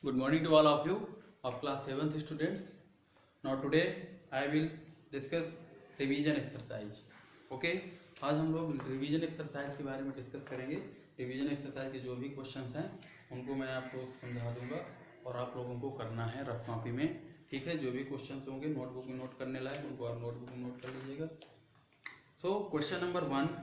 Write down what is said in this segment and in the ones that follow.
Good morning to all of you of class 7th students. Now today I will discuss revision exercise. Okay, आज हम लोग revision exercise के बारे में discuss करेंगे। रिवीजन एक्सरसाइज के जो भी क्वेश्चंस हैं उनको मैं आपको समझा दूंगा और आप लोगों को करना है रफ कॉपी में। ठीक है, जो भी क्वेश्चंस होंगे नोटबुक में नोट करने लायक उनको आप नोटबुक में नोट कर लीजिएगा। So question number 1,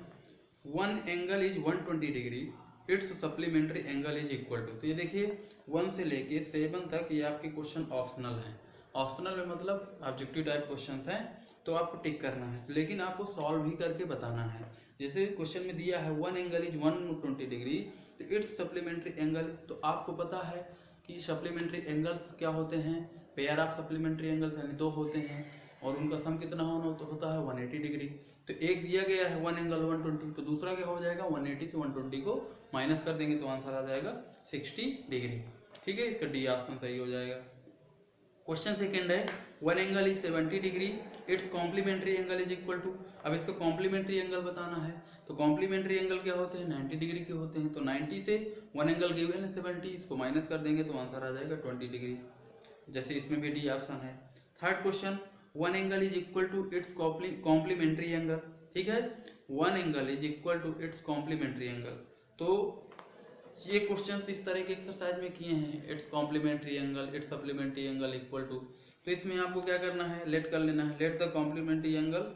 one angle is 120 degree, it's supplementary angle is equal to. तो ये देखिए 1 से लेके 7 तक ये आपके क्वेश्चन ऑप्शनल हैं। ऑप्शनल में मतलब ऑब्जेक्टिव टाइप क्वेश्चंस हैं, तो आपको टिक करना है, लेकिन आपको सॉल्व भी करके बताना है। जैसे क्वेश्चन में दिया है वन एंगल इज 120 डिग्री, तो इट्स सप्लीमेंट्री एंगल, तो आपको पता है कि सप्लीमेंट्री एंगल्स क्या होते हैं, पेयर ऑफ सप्लीमेंट्री एंगल्स यानी दो होते हैं और उनका सम कितना होता है 180 डिग्री। तो एक दिया गया है वन एंगल 120, तो दूसरा क्या हो जाएगा 180 से 120 को माइनस कर देंगे तो आंसर आ जाएगा 60 डिग्री। ठीक है, इसका डी ऑप्शन सही हो जाएगा। क्वेश्चन सेकंड है one angle is 70 degree, it's complementary angle is equal to. अब इसका कॉम्प्लीमेंट्री एंगल बताना है, तो कॉम्प्लीमेंट्री एंगल क्या होते हैं 90 डिग्री के होते हैं। तो 90 से वन एंगल गिवन है 70, इसको माइनस कर देंगे तो आंसर आ जाएगा 20 डिग्री, जैसे इसमें भी डी ऑप्शन है। Third question, one angle is equal to it's complementary angle. ठीक है, one angle is equal to it's complementary angle. तो ये क्वेश्चंस इस तरह के एक्सरसाइज में किए हैं, it's complementary angle, it's supplementary angle equal to. तो इसमें आपको क्या करना है, लेट कर लेना है, let the complementary angle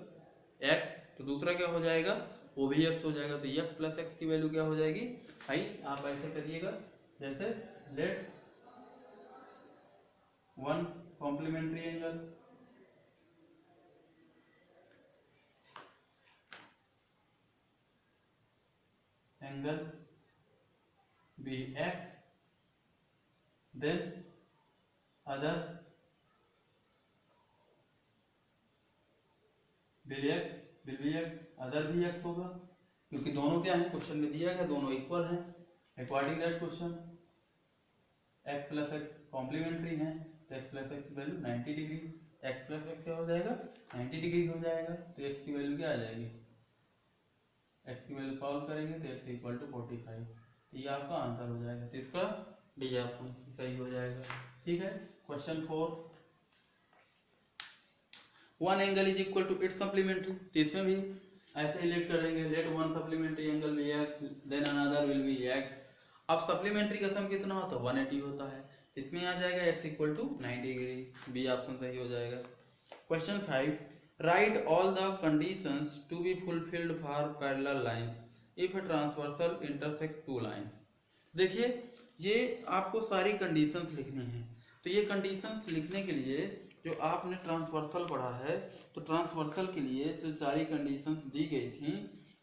x, तो दूसरा क्या हो जाएगा वो भी एक्स हो जाएगा। तो एक्स प्लस एक्स की वैल्यू क्या हो जाएगी भाई, आप ऐसे करिएगा जैसे let one complementary angle be x, then other will be x, other भी x होगा, क्योंकि दोनों क्या है क्वेश्चन में दिया गया दोनों इक्वल हैं। According that question x plus x complementary है, तो x plus x value 90 degree, x plus x क्या हो जाएगा 90 डिग्री हो जाएगा। तो x की वैल्यू क्या आ जाएगी, x की वैल्यू सॉल्व करेंगे तो x इक्वल टू 45, ये आपका आंसर हो जाएगा। तो इसका डी ऑप्शन सही हो जाएगा। ठीक है, question 4, one angle is equal to it's supplementary, तो इसमें भी ऐसे ही लेट करेंगे, let one supplementary angle be x then another will be x. अब सप्लीमेंट्री का सम कितना होता है 180 होता है, इसमें आ जाएगा x equal to 90 degree, B option सही हो जाएगा। Question 5, write all the conditions to be fulfilled for parallel lines if transversal intersect two lines. देखिए ये आपको सारी कंडीशंस लिखनी है, तो ये कंडीशंस लिखने के लिए जो आपने ट्रांसवर्सल पढ़ा है, तो ट्रांसवर्सल के लिए जो सारी कंडीशंस दी गई थी,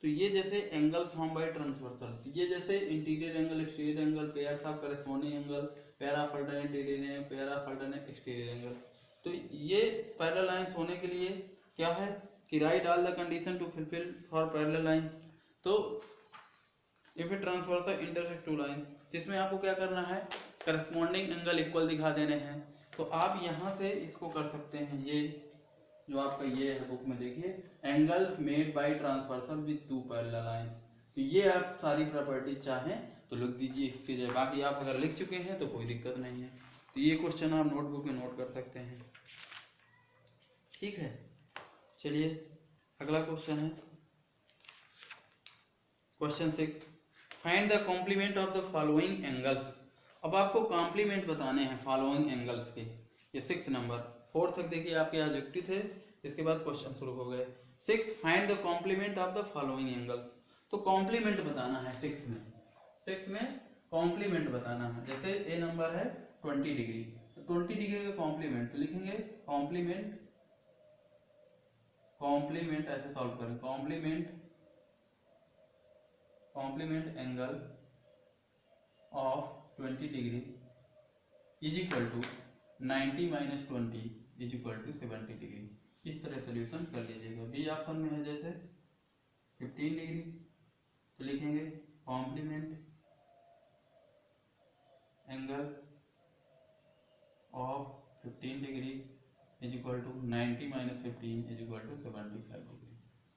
तो ये जैसे एंगल फॉर्म बाय ट्रांसवर्सल, ये जैसे interior angle, exterior angle, pairs of corresponding angle, pair of alternate interior, pair of alternate exterior angle. तो ये पैरेलल लाइंस होने के लिए क्या है कि write all the condition to fulfil for parallel lines. तो if it transversal intersect two lines, जिसमें आपको क्या करना है करस्पॉन्डिंग एंगल इक्वल दिखा देने हैं। तो आप यहाँ से इसको कर सकते हैं, ये जो आपका ये है बुक में देखिए, angles made by transversal with two parallel lines. तो ये आप सारी प्रॉपर्टीज चाहें तो लिख दीजिए इसके जगह, बाकी आप अगर लिख चुके हैं तो कोई दिक्कत नहीं है। तो ये क्वेश्चन आप नोटबुक में नोट कर सकते हैं। ठीक है, चलिए अगला क्वेश्चन है question 6, find the complement of the following angles. अब आपको कॉम्प्लीमेंट बताने हैं फॉलोइंग एंगल्स के। ये 6 नंबर 4 तक देखिए आपके ऑब्जेक्टिव थे, इसके बाद क्वेश्चन शुरू हो गए। 6, find the complement of the following angles. तो कॉम्प्लीमेंट बताना है 6 में कॉम्प्लीमेंट बताना है। जैसे ए नंबर है 20 डिग्री, तो 20 डिग्री का कॉम्प्लीमेंट तो लिखेंगे कॉम्प्लीमेंट ऐसे सॉल्व करें, complement angle of 20 degree is equal to 90 minus 20 is equal to 70 degree. इस तरह सोल्यूशन कर लीजिएगा। बी ऑप्शन में है जैसे 15 डिग्री, तो लिखेंगे complement angle of 15 degree is equal to 90 minus 15 is equal to 75 degree.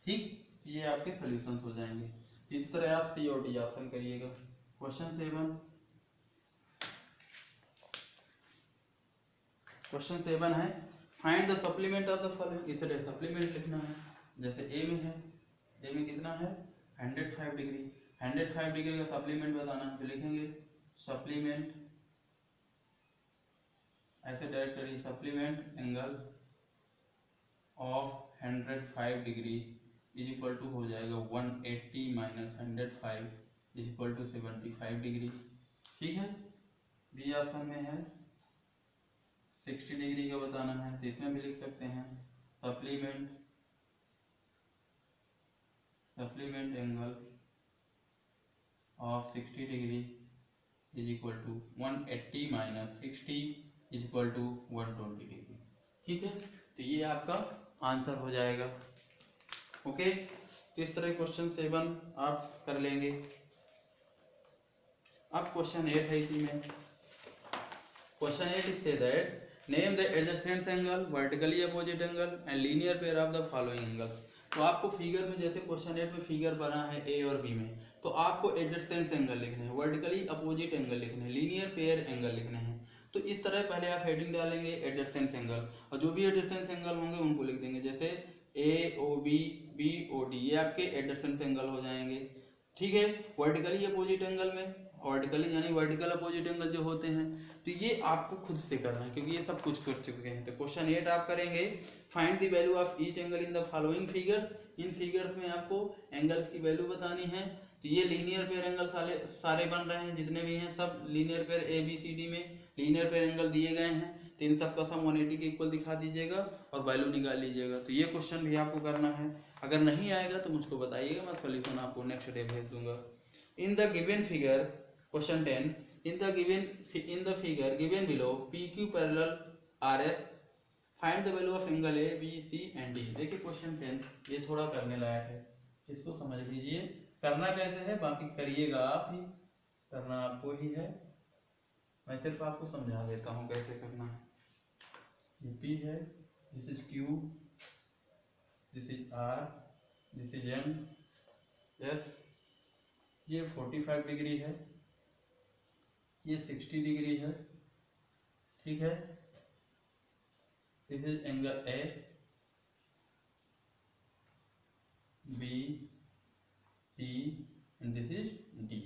ठीक, ये आपके सोल्यूशन हो जाएंगे। इस तरह आप सी और डी ऑप्शन करिएगा। क्वेश्चन 7, क्वेश्चन 7 है find the supplement of the following. इसे सप्लीमेंट लिखना है। जैसे ए में है, ए में कितना है 105 डिग्री, 105 डिग्री का सप्लीमेंट बताना है तो लिखेंगे सप्लीमेंट, ऐसे directly supplement angle of 105 degree is equal to हो जाएगा 180 minus 105 is equal to 75 degree. ठीक है, बी ऑप्शन में है 60 डिग्री का बताना है तो इसमें भी लिख सकते हैं supplement angle of 60 degree is equal to 180 minus 60 is equal to 120 degree. ठीक है, तो ये आपका आंसर हो जाएगा। ओके, तो इस तरह क्वेश्चन 7 आप कर लेंगे। अब क्वेश्चन 8 है इसी में। Question 8 is say that name the adjacent angle, vertically opposite angle and linear pair of the following angles. तो आपको फिगर में, जैसे क्वेश्चन 8 में फिगर बना है ए और बी में, तो आपको एडजेसेंट एंगल लिखने हैं, वर्टिकली अपोजिट एंगल लिखने हैं, लीनियर पेयर एंगल लिखने हैं। तो इस तरह पहले आप हेडिंग डालेंगे एडजेसेंट एंगल, और जो भी एडजेसेंट एंगल होंगे उनको लिख देंगे, जैसे A O B, B O D, ये आपके एडजेसेंट एंगल हो जाएंगे। ठीक है, वर्टिकली अपोजिट एंगल में, वर्टिकली यानी वर्टिकल अपोजिट एंगल जो होते हैं, तो ये आपको खुद से करना है क्योंकि ये सब कुछ कर चुके हैं। तो क्वेश्चन 8 आप करेंगे find the value of each angle in the following figures. In figures में आपको एंगल्स की वैल्यू बतानी है। तो ये लीनियर पेयर एंगल सारे बन रहे हैं, जितने भी हैं सब linear pair A B C D में लीनियर पेयर एंगल दिए गए हैं, तो इन सब का सम 180 के इक्वल दिखा दीजिएगा और वैल्यू निकाल लीजिएगा। तो ये क्वेश्चन भी आपको करना है। अगर नहीं आएगा तो मुझको बताइएगा, मैं सॉल्यूशन आपको नेक्स्ट डे भेज दूंगा। In the given figure question 10, in the figure given below PQ parallel RS find the value of angle A B C and D। देखिए क्वेश्चन 10 ये थोड़ा करने लायक है, इसको समझ लीजिए। करना कैसे है बाकी करिएगा आप ही, करना आपको ही है, मैं सिर्फ आपको समझा देता हूँ कैसे करना है। ये P है, this is Q, this is R, this is M, S, ये 45 डिग्री है, ये 60 डिग्री है। ठीक है, this is angle A B C and this is D.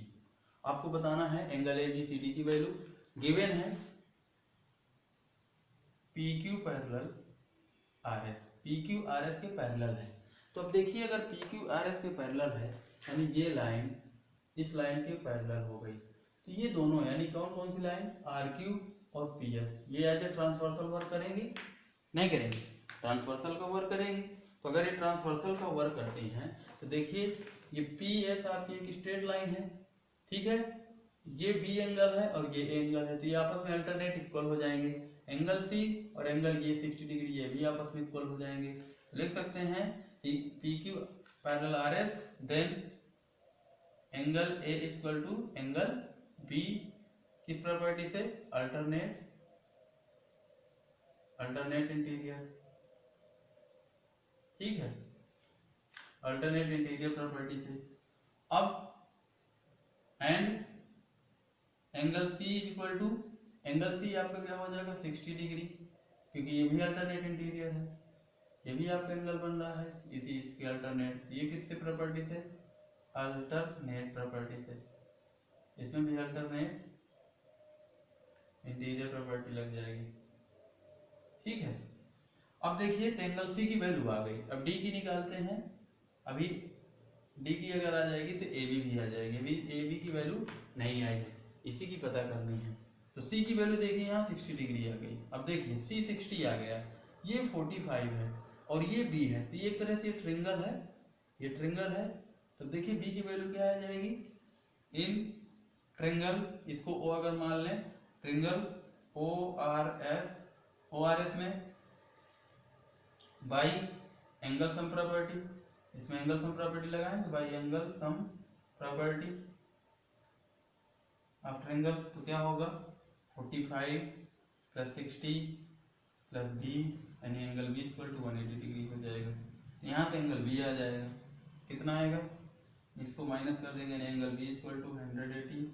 आपको बताना है angle A B C D की वैल्यू। गिवन है P Q parallel R S, P Q R S के पैरेलल है। तो अब देखिए अगर पी क्यू आर एस के पैरेलल है यानी ये लाइन इस लाइन के पैरेलल हो गई, तो ये दोनों यानी कौन कौन सी लाइन आर क्यू और पी एस, ये एज ए ट्रांसवर्सल वर्क करेंगे, नहीं करेंगे, ट्रांसवर्सल का वर्क करेंगे। तो अगर ये ट्रांसवर्सल का वर्क करती हैं तो देखिए ये पी एस आपकी एक स्ट्रेट लाइन है। ठीक है, ये बी एंगल है और ये एंगल है, तो ये आपस में अल्टरनेट इक्वल हो जाएंगे। एंगल सी और एंगल ये 60 डिग्री ये भी आपस में इक्वल हो जाएंगे। लिख सकते हैं P Q parallel R S, then angle A is equal to angle B, किस प्रॉपर्टी से, अल्टरनेट इंटीरियर। ठीक है, अल्टरनेट इंटीरियर प्रॉपर्टी से। अब and angle C is equal to, angle C आपका क्या हो जाएगा 60 डिग्री, क्योंकि ये भी अल्टरनेट इंटीरियर है, ये भी आपका एंगल बन रहा है इसी इसके अल्टरनेट। ये किससे प्रॉपर्टी से, अल्टरनेट प्रॉपर्टी से, इसमें भी अल्टरनेट इंटीरियर प्रॉपर्टी लग जाएगी। ठीक है, अब देखिए एंगल सी की वैल्यू आ गई, अब डी की निकालते हैं। अभी डी की अगर आ जाएगी तो ए बी भी आ जाएगी, अभी ए बी की वैल्यू नहीं आएगी, इसी की पता करनी है। तो सी की वैल्यू देखिए यहाँ 60 डिग्री आ गई। अब देखिए सी 60 आ गया, ये 45 है और ये बी है, तो ये एक तरह से ट्रिंगल है, ये ट्रिंगल है। तो देखिए बी की वैल्यू क्या आ जाएगी, इन ट्रिंगल, इसको ओ अगर मान लें, ट्रिंगल ओ आर एस में बाई एंगल सम प्रॉपर्टी, इसमें एंगल सम प्रॉपर्टी लगाएंगे by angle sum property of triangle. तो क्या होगा 45 प्लस 60 प्लस बी यानी angle B equal to 180 degree हो जाएगा। यहाँ से एंगल बी आ जाएगा, कितना आएगा, इसको माइनस कर देंगे, angle B equal to 180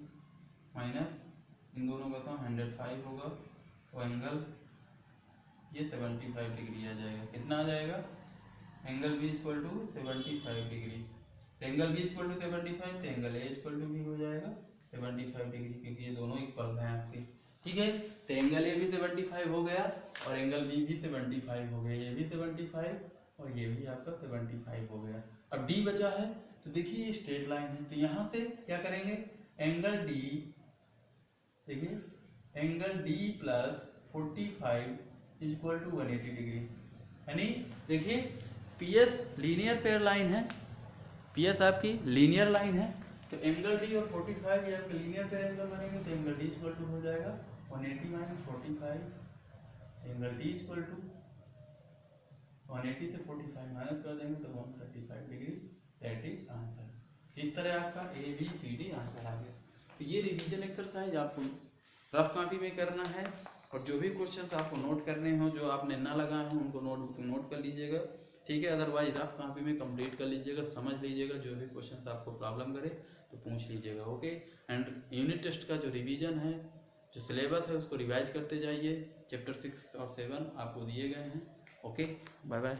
minus इन दोनों का सम 105 होगा, तो एंगल ये 75 डिग्री आ जाएगा। कितना आ जाएगा? Angle B equal to 75 degree. Angle B equal to 75 तो एंगल ए इक्वल टू भी हो जाएगा 75 डिग्री, क्योंकि ये दोनों इक्वल हैं आपके। ठीक है, तो एंगल ए भी 75 हो गया और एंगल बी भी 75 हो गया, ये भी 75 और ये भी आपका 75 हो गया। अब डी बचा है, तो देखिए ये स्ट्रेट लाइन है, तो यहाँ से क्या करेंगे, एंगल डी, देखिए angle D plus 45 equal to 180 degree. यानी देखिए पीएस लीनियर पेयर लाइन है, पीएस आपकी लीनियर लाइन है, तो एंगल डी और 45 ये आपके लीनियर पेयर एंगल बनेंगे, तो एंगल डी इक्वल टू हो जाएगा 180 minus 45, angle D equal to 180 से 45 माइनस कर देंगे तो 135 डिग्री। That is answer. इस तरह आपका A B C D answer आ गया। तो ये रिवीजन एक्सरसाइज आपको रफ कॉपी में करना है, और जो भी क्वेश्चंस आपको नोट करने हो, जो आपने ना लगाए हैं उनको नोटबुक में नोट कर लीजिएगा। ठीक है, अदरवाइज रफ कॉपी में कंप्लीट कर लीजिएगा, समझ लीजिएगा, जो भी क्वेश्चंस आपको प्रॉब्लम करे तो पूछ लीजिएगा। ओके, एंड यूनिट टेस्ट का जो रिवीजन है, जो सिलेबस है, उसको रिवाइज करते जाइए। चैप्टर 6 और 7 आपको दिए गए हैं। Okay, bye bye.